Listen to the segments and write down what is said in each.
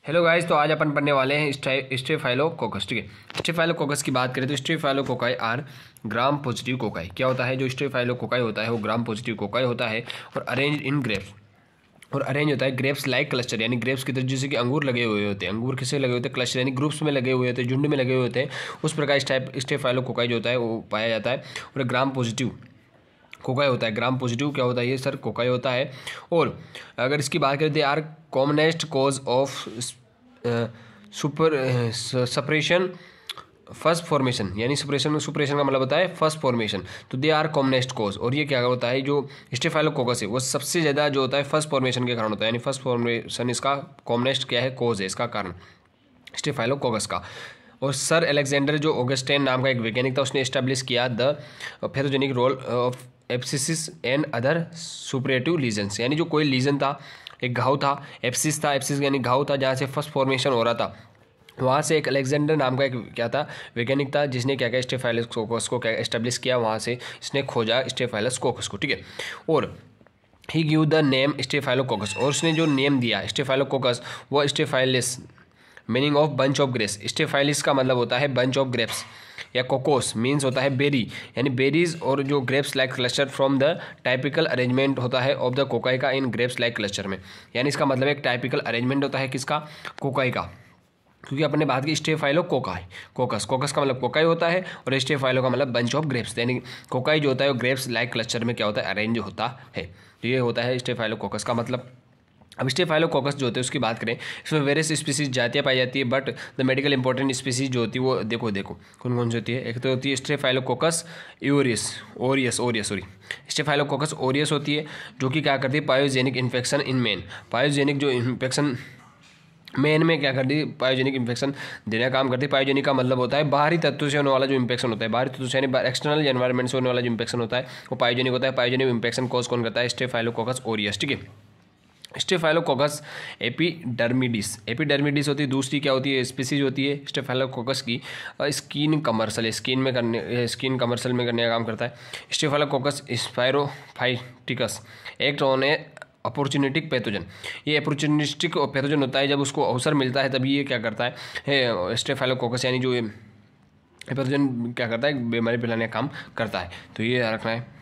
Hello guys, तो आज अपन पढ़ने वाले हैं स्टेफाइलोकोकस। ठीक है, स्टेफाइलोकोकस की बात करें तो staphylococci are gram positive cocci. क्या होता है? जो स्टेफाइलोकोकाई होता है वो ग्राम पॉजिटिव कोकाई होता है और अरेंज इन ग्रेप्स, और अरेंज होता है ग्रेप्स लाइक क्लस्टर, यानी ग्रेप्स की तरह जैसे कि अंगूर लगे हुए होते हैं। अंगूर किसे लगे होते हैं? क्लस्टर, यानी ग्रुप्स में लगे हुए होते हैं, झुंड में लगे हुए होते हैं। उस प्रकार स्टेफाइलोकोकाई जो होता है वो पाया जाता है और ग्राम पॉजिटिव कोकाई होता है। ग्राम पॉजिटिव क्या होता है? ये सर कोकाई होता है। और अगर इसकी बात करें तो are commonest cause of suppression first formation, यानी सुप्रेशन का मतलब होता है फर्स्ट फॉर्मेशन। तो दे आर कॉमनेस्ट कॉज, और ये क्या होता है? जो स्टेफाइलोकोकस है वो सबसे ज़्यादा जो होता है फर्स्ट फॉर्मेशन के कारण होता है, यानी फर्स्ट फॉर्मेशन इसका कॉमनेस्ट क्या है? कॉज है, इसका कारण स्टेफाइलोकोकस का। और सर अलेक्जेंडर जो ऑगस्टाइन नाम का एक वैज्ञानिक था, उसने एस्टेब्लिश किया the pathogenic role of abscesses and other suppurative lesions, यानी जो कोई लीजन था, एक घाव था, एप्सिस था, एप्सिस यानी घाव था जहाँ से फर्स्ट फॉर्मेशन हो रहा था, वहाँ से एक अलेक्जेंडर नाम का एक क्या था वैज्ञानिक था, जिसने क्या किया? स्टेफाइलोकोकस को क्या एस्टेब्लिश किया, वहाँ से इसने खोजा स्टेफाइलोकोकस को। ठीक है, और he give the name staphylococcus, और उसने जो नेम दिया स्टेफाइलोकोकस वो staphylis, meaning of bunch of grapes. Staphylis का मतलब होता है बंच ऑफ ग्रेप्स, या कोकोस मीन्स होता है बेरी, यानी बेरीज, और जो grapes like cluster from the typical arrangement होता है ऑफ द कोकाई का इन ग्रेप्स लाइक क्लस्टर में, यानी इसका मतलब एक टाइपिकल अरेंजमेंट होता है किसका? कोकाई का। क्योंकि अपने बात की स्टेफाइलोकोकाई, कोकस का मतलब कोकाई होता है और स्टेफाइलो का मतलब बंच ऑफ ग्रेप्स, यानी कोकाई जो होता है वो ग्रेप्स लाइक क्लस्टर में क्या होता है? अरेंज होता है। तो ये होता है स्टेफाइलोकोकस का मतलब। अब स्टेफाइलोकोकस जो होते हैं उसकी बात करें, इसमें वेरियस स्पीसीज जातियाँ पाई जाती है, but the medical important species जो होती है वो देखो कौन कौन सी होती है। एक तो होती है स्टेफाइलोकोकस ओरियस स्टेफाइलोकोकस ओरियस होती है, जो कि क्या करती है? Pyogenic infection in man, pyogenic जो इन्फेक्शन मेन में क्या करती है? पायोजेनिक इन्फेक्शन देने का काम करती है। पायोजेनिक का मतलब होता है बाहरी तत्व से होने वाला जो इन्फेक्शन होता है, बाहरी तत्व से यानी एक्सटर्नल एनवायरनमेंट से होने वाला जो इन्फेक्शन होता है वो पायोजेनिक होता है। पायोजेनिक इन्फेक्शन कॉज कौन करता है? Staphylococcus Orius. ठीक है, स्टेफाइलोकोकस एपिडर्मिडिस होती है। दूसरी क्या होती है? स्पीसीज होती है स्टेफाइलोकोकस की स्किन कमर्सल में करने का काम करता है। Staphylococcus saprophyticus act on a opportunistic pathogen, ये अपॉर्चुनिस्टिक पैथोजन होता है, जब उसको अवसर मिलता है तभी ये क्या करता है? स्टेफाइलोकोकस यानी जो ये पैथोजन क्या करता है? बीमारी फैलाने का काम करता है। तो ये रखना है।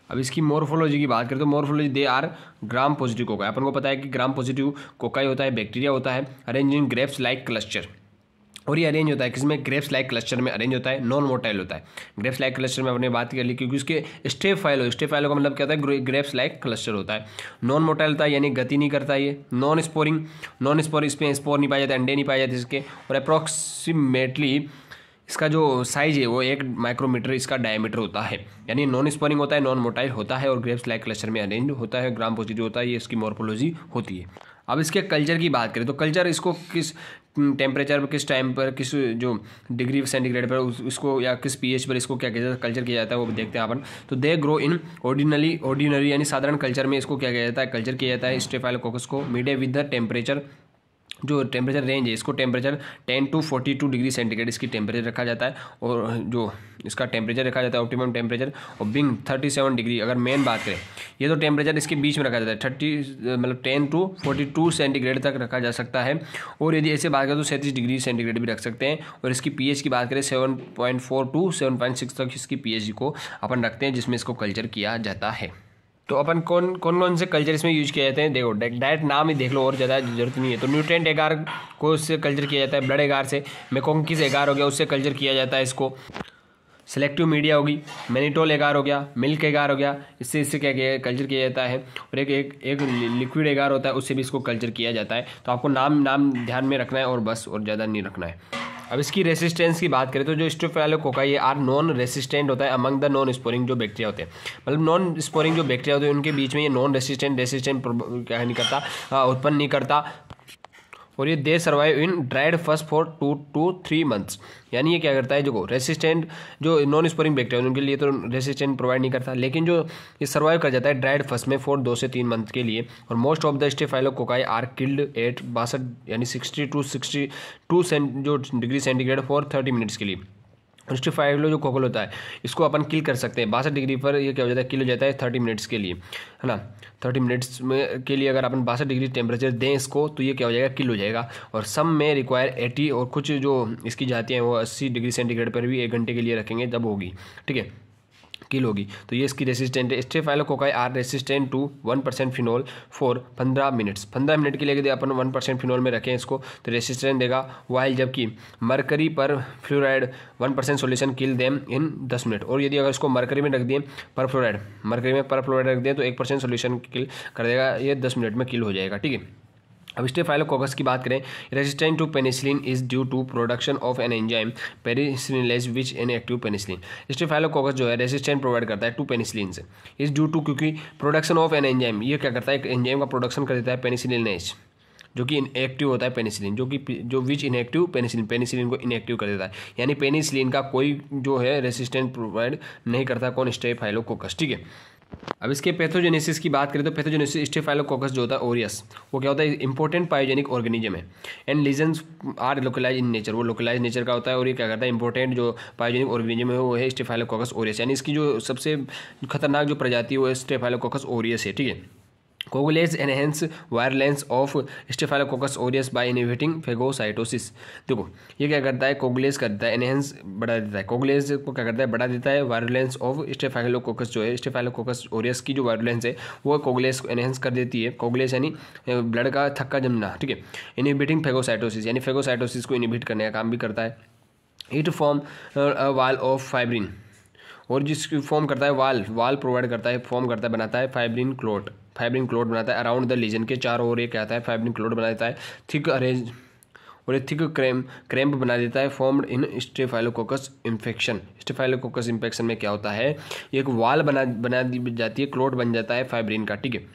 अब इसकी मोर्फोलॉजी की बात करें तो morphology they are gram positive cocci. अपन को पता है कि ग्राम पॉजिटिव कोकाई होता है, बैक्टीरिया होता है, arrange in grapes like cluster, और ये अरेंज होता है किसमें? ग्रेप्स लाइक क्लस्टर में अरेंज होता है, नॉन मोटाइल होता है। ग्रेप्स लाइक क्लस्टर में अपने बात कर ली क्योंकि उसके स्टेफाइलो का मतलब क्या होता है? ग्रेप्स लाइक क्लस्टर होता है। नॉन मोटाइल होता है यानी गति नहीं करता ये। नॉन स्पोर, इसमें स्पोर नहीं पाए जाते, अंडे नहीं पाए जाते इसके, और अप्रॉक्सीमेटली इसका जो साइज है वो 1 माइक्रोमीटर इसका डायमीटर होता है, यानी नॉन स्पोरिंग होता है, नॉन मोटाइल होता है और ग्रेप्स लाइक क्लस्टर में अरेंज होता है, ग्राम पॉजिटिव होता है। ये इसकी मॉर्फोलॉजी होती है। अब इसके कल्चर की बात करें तो कल्चर इसको किस टेम्परेचर पर, किस टाइम पर, किस जो डिग्री सेंटीग्रेड पर उसको या किस पीएच पर इसको क्या किया जाता है? कल्चर किया जाता है, वो देखते हैं अपन। तो दे ग्रो इन ऑर्डिनरी यानी साधारण कल्चर में इसको क्या किया जाता है? कल्चर किया जाता है स्टेफाइलोकोकस को मिड विद द टेम्परेचर, जो टेम्परेचर रेंज है इसको टेम्परेचर 10 to 42 डिग्री सेंटीग्रेड इसकी टेम्परेचर रखा जाता है, और जो इसका टेम्परेचर रखा जाता है ऑप्टिमम टेम्परेचर और बिंग 37 डिग्री। अगर मेन बात करें ये तो टेम्परेचर इसके बीच में रखा जाता है 30 मतलब 10 to 42 सेंटीग्रेड तक रखा जा सकता है, और यदि ऐसे बात करें तो 37 डिग्री सेंटीग्रेड भी रख सकते हैं। और इसकी पीएच की बात करें 7.4 to 7.6 तक इसकी पीएच को अपन रखते हैं, जिसमें इसको कल्चर किया जाता है। तो अपन कौन से कल्चर इसमें यूज किए जाते हैं? देखो डायरेक्ट नाम ही देख लो और ज़्यादा जरूरत नहीं है। तो न्यूट्रिएंट एगार को उससे कल्चर किया जाता है, ब्लड एगार से, मेकोंकिस एगार हो गया उससे कल्चर किया जाता है इसको, सेलेक्टिव मीडिया होगी, मैनिटोल एगार हो गया, मिल्क एगार हो गया, इससे क्या किया कल्चर किया जाता है। और एक लिक्विड एगार होता है उससे भी इसको कल्चर किया जाता है। तो आपको नाम ध्यान में रखना है और बस, और ज़्यादा नहीं रखना है। अब इसकी रेसिस्टेंस की बात करें तो जो स्टेफाइलोकोकाई ये आर नॉन रेसिस्टेंट होता है अमंग द नॉन स्पोरिंग जो बैक्टीरिया होते हैं, मतलब नॉन स्पोरिंग जो बैक्टीरिया होते हैं उनके बीच में ये नॉन रेसिस्टेंट क्या नहीं करता, उत्पन्न नहीं करता, और ये दे survive in dried first for 2 to 3 months, यानी ये क्या करता है? जो रेसिस्टेंट जो नॉन स्पोरिंग बैक्टीरिया उनके लिए तो रेसिस्टेंट प्रोवाइड नहीं करता, लेकिन जो ये सर्वाइव कर जाता है ड्राइड फर्स्ट में फॉर 2 से 3 मंथ के लिए। और most of the staphylococci are killed at 62 यानी 60 to 62 जो डिग्री सेंटीग्रेड फॉर 30 मिनट्स के लिए, स्टेफाइलो जो कोकल होता है इसको अपन किल कर सकते हैं 62 डिग्री पर। ये क्या हो जाता है, किल हो जाता है 30 मिनट्स के लिए, है ना। 30 मिनट्स में के लिए अगर अपन 62 डिग्री टेम्परेचर दें इसको तो ये क्या हो जाएगा, किल हो जाएगा। और सम में रिक्वायर 80 और कुछ जो इसकी जातियाँ हैं वो 80 डिग्री सेंटीग्रेड पर भी 1 घंटे के लिए रखेंगे तब होगी, ठीक है, किल होगी। तो ये इसकी रेसिस्टेंट है। Staphylococci are resistant to 1% phenol for 15 minutes. 15 minute के लिए यदि अपन 1% फिनोल में रखें इसको तो रेसिस्टेंट देगा। वाइल जबकि मरकरी पर fluoride 1% solution kill them in 10 minute. और यदि अगर इसको मरकरी में रख दिए पर फ्लोराइड, मरकरी में पर फ्लोराइड रख दिए तो 1% सोल्यूशन किल कर देगा, ये 10 मिनट में किल हो जाएगा, ठीक है। अब स्टेफाइलोकोकस की बात करें, resistant to penicillin is due to production of an enzyme penicillinase which inactive penicillin. Staphylococcus जो है रेजिस्टेंट प्रोवाइड करता है टू पेनिसिलिन से, इज ड्यू टू क्योंकि प्रोडक्शन ऑफ एन एंजाइम, ये क्या करता है, एक एंजाइम का प्रोडक्शन कर देता है पेनिसिलिनेज जो कि इनएक्टिव होता है पेनिसिलिन, जो विच इनएक्टिव पेनिसिलिन, पेनिसिलिन को इनएक्टिव कर देता है। यानी पेनिसिलिन का कोई जो है रेसिस्टेंट प्रोवाइड नहीं करता कौन, स्टेफाइलोकोकस, ठीक है। अब इसके पैथोजेनेसिस की बात करें तो पैथोजेनेसिस स्टेफाइलोकोकस जो होता है ओरियस, वो क्या होता है, इंपॉर्टेंट पायोजेनिक ऑर्गेनिज्म है and lesions are localize in nature, वो लोकलाइज नेचर का होता है। और ये क्या करता है, इंपॉर्टेंट जो पायोजेनिक ऑर्गेनिज्म है वो है स्टेफाइलोकोकस ओरियस। यानी इसकी जो सबसे खतरनाक जो प्रजाति है वो स्टेफाइलोकोकस ओरियस है, ठीक है। Coagulase enhance virulence of staphylococcus aureus by inhibiting phagocytosis. देखो ये क्या करता है, कोगुलेज करता है एनहेंस, बढ़ा देता है, कोगुलेज को क्या करता है, बढ़ा देता है वायरलेंस ऑफ स्टेफाइलोकोकस जो है स्टेफाइलोकोकस ओरियस की जो वायरलेंस है वो कोगुलेज को एनहेंस कर देती है। कोगुलेज यानी ब्लड का थक्का जमना, ठीक है। इनहिबिटिंग फेगोसाइटोसिस यानी फेगोसाइटोसिस को इनहिबिट करने का काम भी करता है। It form wall of fibrin, और जिसकी फॉर्म करता है वाल प्रोवाइड करता है, फॉर्म करता है, बनाता है फाइब्रिन क्लोट बनाता है अराउंड द लीजन के चारों ओर। ये क्या आता है, फाइब्रिन क्लोट बना देता है, थिक अरेंज और एक थिक क्रैम्प बना देता है formed in staphylococcus infection. Staphylococcus infection में क्या होता है, एक वाल बना दी जाती है, क्लोट बन जाता है फाइब्रिन का, ठीक है।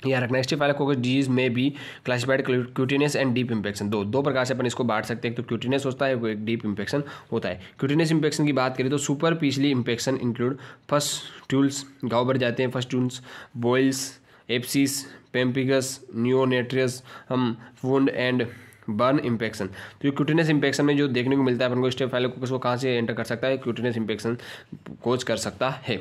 यहाँ रखना। स्टेफाइलोकोकस डिजीज में भी क्लासिफाइड क्यूटिनियस एंड डीप इन्फेक्शन, दो प्रकार से अपन इसको बांट सकते हैं। एक तो क्यूटिनियस होता है, वो एक डीप इन्फेक्शन होता है। क्यूटिनियस इन्फेक्शन की बात करें तो सुपरफिशियली इन्फेक्शन इंक्लूड फस्ट्यूल्स, घाव बढ़ जाते हैं, pustules, boils, sepsis, pemphigus, neonatorum wound and burn infection. तो ये क्यूटिनियस इन्फेक्शन में जो देखने को मिलता है अपन को, स्टेफाइलोकोकस वो कहाँ से एंटर कर सकता है, क्यूटिनियस इन्फेक्शन कोज कर सकता है।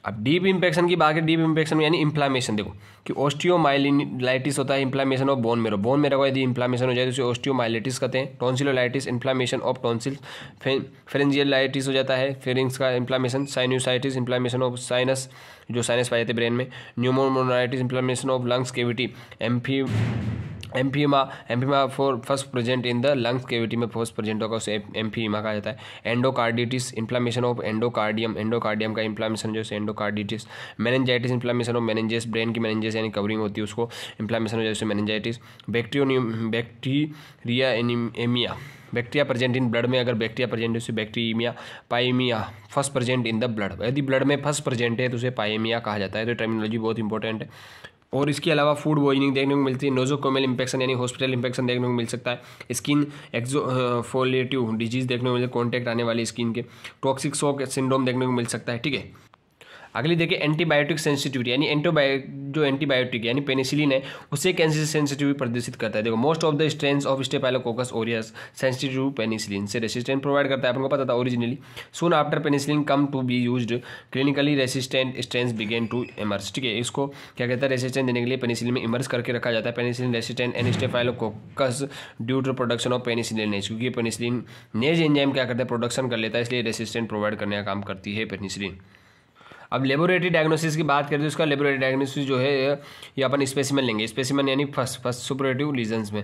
अब डीप इन्फेक्शन की बात करें, डीप इन्फेक्शन में यानी इन्फ्लामेशन, देखो कि ऑस्टियोमाइलिटिस होता है, इन्फ्लामेशन ऑफ बोन मेरो को यदि इन्फ्लामेशन हो जाए तो उसे ऑस्टियोमाइलिटिस कहते हैं। Tonsillitis, inflammation of tonsil. Pharyngitis हो जाता है, फेरिंग्स का inflammation. Sinusitis, inflammation of sinus, जो साइनस पाए जाते हैं ब्रेन में। Pneumonitis, inflammation of lungs cavity. Empyema for first present in the lungs cavity में फर्स्ट प्रेजेंट होगा उसे एम्फीमा कहा जाता है। एंडोकार्डिटिस, इन्फ्लामेशन ऑफ एंडोकार्डियम का इन्फ्लामेशन जो है endocarditis. Meningitis, inflammation of meninges, brain की मेनिंजेस यानी कवरिंग होती है उसको इन्फ्लामेशन हो जाए उसे meningitis. Bacteria present in blood में, अगर बैक्टीरिया प्रेजेंट है उसे bacteria. Pyaemia, first present in the blood, यदि ब्लड में फर्स्ट प्रेजेंट है तो उसे पाइमिया कहा जाता है। तो टर्मिनोलॉजी बहुत इंपॉर्टेंट है। और इसके अलावा फूड पॉइजनिंग देखने को मिलती है। नोजोकोमियल इन्फेक्शन यानी हॉस्पिटल इन्फेक्शन देखने को मिल सकता है। स्किन एक्सोफोलेटिव डिजीज देखने को मिलती है, कॉन्टैक्ट आने वाली स्किन के। टॉक्सिक शॉक सिंड्रोम देखने को मिल सकता है, ठीक है। अगली देखिए एंटीबायोटिक सेंसिटिविटी, यानी जो एंटीबायोटिक यानी पेनिसिलिन है उससे कैंसर सेंसिटिविटी प्रदर्शित करता है। देखो most of the strains of staphylococcus aureus sensitive to penicillin, से रेसिस्टेंट प्रोवाइड करता है, आपको पता था originally. Soon after penicillin come to be used clinically resistant strains begin to emerge, ठीक है। इसको क्या कहता है, रेसिस्टेंट देने के लिए पेनिसिलिन में इमर्ज करके रखा जाता है। Penicillin resistant and staphylococcus due to production of penicillinase, क्योंकि पेनिसिलिन नेज एंजाइम क्या करता है, प्रोडक्शन कर लेता है, इसलिए रेसिस्टेंट प्रोवाइड करने का काम करती है पेनिसिलिन। अब लेबोरेटरी डायग्नोसिस की बात करें तो इसका लेबोरेटरी डायग्नोसिस जो है ये अपन स्पेसिमेन लेंगे, स्पेसिमेन यानी फर्स्ट सुपरेटिव लीजन्स में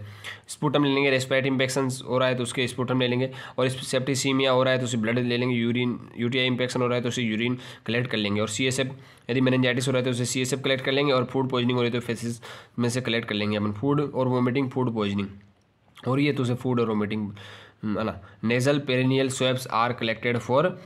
स्पूटम ले लेंगे। रेस्पिरेटरी इन्फेक्शन हो रहा है तो उसके स्पूटम ले लेंगे, और सेप्टिसीमिया हो रहा है तो उसे ब्लड ले लेंगे। यूटीआई इन्फेक्शन हो रहा है तो उसे यूरिन कलेक्ट कर लेंगे। और CSF, यदि मेनिंजाइटिस हो रहा है तो उसे CSF कलेक्ट कर लेंगे। और फूड पॉइजनिंग हो रही है तो फेसिस में से कलेक्ट कर लेंगे अपन। फूड और वोमिटिंग, फूड पॉइजनिंग हो रही है तो उसे फूड और वोमिटिंग, है ना। Nasal perineal swabs are collected for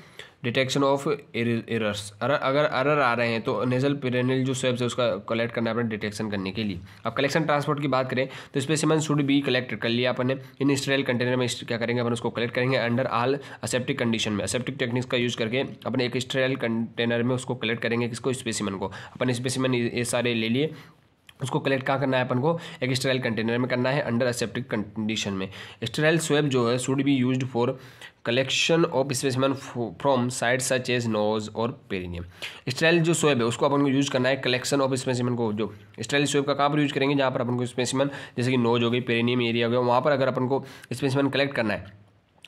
detection of errors, अगर एरर आ रहे हैं तो नेजल पेरिनियल जो स्वैब्स है उसका कलेक्ट करना है अपने डिटेक्शन करने के लिए। अब कलेक्शन ट्रांसपोर्ट की बात करें तो स्पेसिमेन शुड बी कलेक्ट कर लिया अपन ने इन स्टेराइल कंटेनर में, क्या करेंगे अपन उसको कलेक्ट करेंगे अंडर ऑल असेप्टिक कंडीशन में। असेप्टिक टेक्निक्स का यूज करके अपने एक स्टेराइल कंटेनर में उसको कलेक्ट करेंगे, किसको, स्पेसिमेन को। अपन स्पेसिमेन ये सारे ले लिए उसको कलेक्ट कहाँ करना है अपन को, एक स्टेराइल कंटेनर में करना है अंडर एसेप्टिक कंडीशन में। स्टेराइल स्वैब जो है should be used for collection of specimen from side such as nose और पेरिनियम। स्टेराइल जो स्वैब है उसको अपन को यूज करना है कलेक्शन ऑफ स्पेसिमेन को। जो स्टेराइल स्वैब का कहाँ पर यूज करेंगे, जहाँ पर अपन को स्पेसिमेन जैसे कि नोज हो गई, पेरिनियम एरिया हो गया, वहाँ पर अगर अपन को स्पेसिमेन कलेक्ट करना है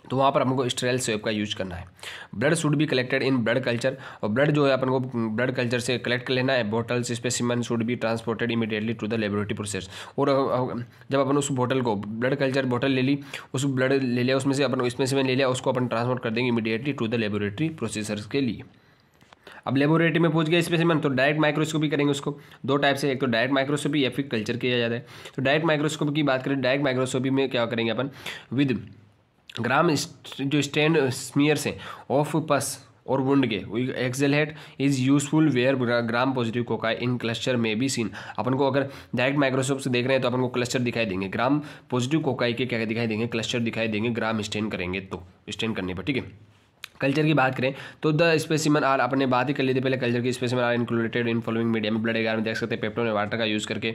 तो वहाँ पर अपन को स्टेराइल स्वैब का यूज करना है। Blood should be collected in blood culture, और ब्लड जो है अपन को ब्लड कल्चर से कलेक्ट कर लेना है। Bottles specimen should be transported immediately to the laboratory process. और जब अपन उस बोतल को ब्लड कल्चर बोतल ले ली, उस ब्लड ले लिया, उसमें से अपन स्पेसिमेन ले लिया, उसको अपन ट्रांसपोर्ट कर देंगे immediately to the laboratory processors के लिए। अब लेबोरेटरी में पहुंच गया स्पेसिमेन तो डायरेक्ट माइक्रोस्कोपी करेंगे उसको। दो टाइप से, एक तो डायरेक्ट माइक्रोस्कोपी या फिर कल्चर किया जाता है। तो डायरेक्ट माइक्रोस्कोपी की बात करें, डायरेक्ट माइक्रोस्कोपी में क्या करेंगे अपन, विद ग्राम जो स्टैंड स्मीयर्स हैं ऑफ पस और वुंड के एक्सेलहेट is useful where gram positive cocci in cluster में बी सीन। अपन को अगर डायरेक्ट माइक्रोस्कोप से देख रहे हैं तो अपन को क्लस्टर दिखाई देंगे, ग्राम पॉजिटिव कोकाई के क्या दिखाई देंगे, क्लस्टर दिखाई देंगे ग्राम स्टेन करेंगे तो स्टेन करने पर, ठीक है। कल्चर की बात करें तो द स्पेसिमन आर, अपने बात ही कर ली थी पहले, कल्चर की specimen are included in following media में ब्लड एगार में देख सकते हैं पेप्टोन वाटर का यूज़ करके।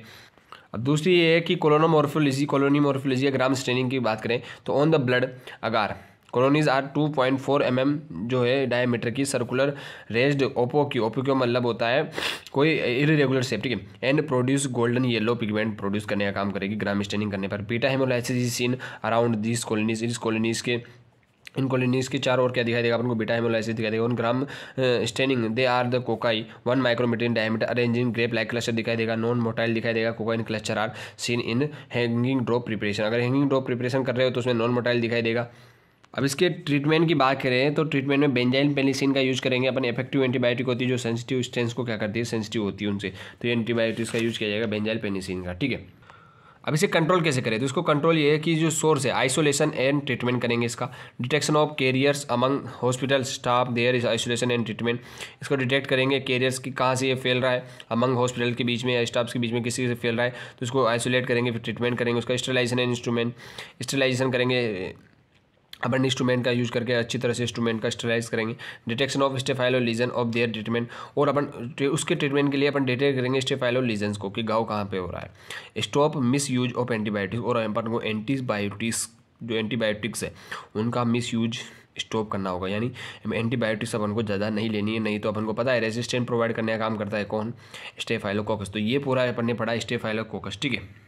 अब दूसरी ये है कि कोलोनी या ग्राम स्टेनिंग की बात करें तो on the blood agar colonies are 2.4 mm जो है डायमीटर की सर्कुलर रेज्ड ओपो क्यों मतलब होता है कोई इरेगुलर शेप, ठीक है, and produce golden yellow pigment produce करने का काम करेगी ग्राम स्टेनिंग करने पर। Beta hemolysis is seen around this colonies, इन कॉलोनीज के चारों ओर क्या दिखाई देगा अपन को, बीटा हेमोलाइसिस दिखाई देगा। उन gram staining they are the cocci 1 micrometre in diameter arrange in grape like cluster दिखाई देगा। नॉन मोटाइल दिखाई देगा। Cocci in cluster are seen in hanging drop preparation, अगर हैंगिंग ड्रॉप प्रिपरेशन कर रहे हो तो उसमें नॉन मोटाइल दिखाई देगा। अब इसके ट्रीटमेंट की बात करें तो ट्रीटमेंट में बेंजाइल पेनिसिलिन का यूज करेंगे अपन। इफेक्टिव एंटीबायोटिक होती है जो सेंसिटिव स्टेन्स को क्या करती है, सेंसिटिव होती है उनसे, तो ये एंटीबायोटिक्स का यूज किया जाएगा बेंजाइल पेनिसिलिन का, ठीक है। अब इसे कंट्रोल कैसे करें, तो इसको कंट्रोल ये है कि जो सोर्स है आइसोलेशन एंड ट्रीटमेंट करेंगे इसका। Detection of carriers among hospital staff there is isolation and treatment, इसको डिटेक्ट करेंगे कैरियर्स की कहाँ से ये फैल रहा है, अमंग हॉस्पिटल के बीच में या स्टाफ के बीच में किसी से फैल रहा है तो उसको आइसोलेट करेंगे, फिर ट्रीटमेंट करेंगे उसका। स्टरलाइजेशन एंड इंस्ट्रूमेंट, स्टरलाइजेशन करेंगे अपन इंस्ट्रूमेंट का यूज करके अच्छी तरह से इंस्ट्रूमेंट का स्टरलाइज करेंगे। Detection of staphylo lesion of their treatment, और अपन उसके ट्रीटमेंट के लिए अपन डिटेक्ट करेंगे स्टेफाइलो लीजन्स को कि घाव कहाँ पे हो रहा है। Stop misuse of antibiotics, और अपन को एंटीबायोटिक्स जो एंटीबायोटिक्स है उनका मिस यूज स्टॉप करना होगा, यानी एंटीबायोटिक्स अपन को ज़्यादा नहीं लेनी है, नहीं तो अपन को पता है रेजिस्टेंट प्रोवाइड करने का काम करता है कौन, स्टेफाइलोकोकस। तो ये पूरा अपन ने पढ़ा स्टेफाइलोकोकस, ठीक है।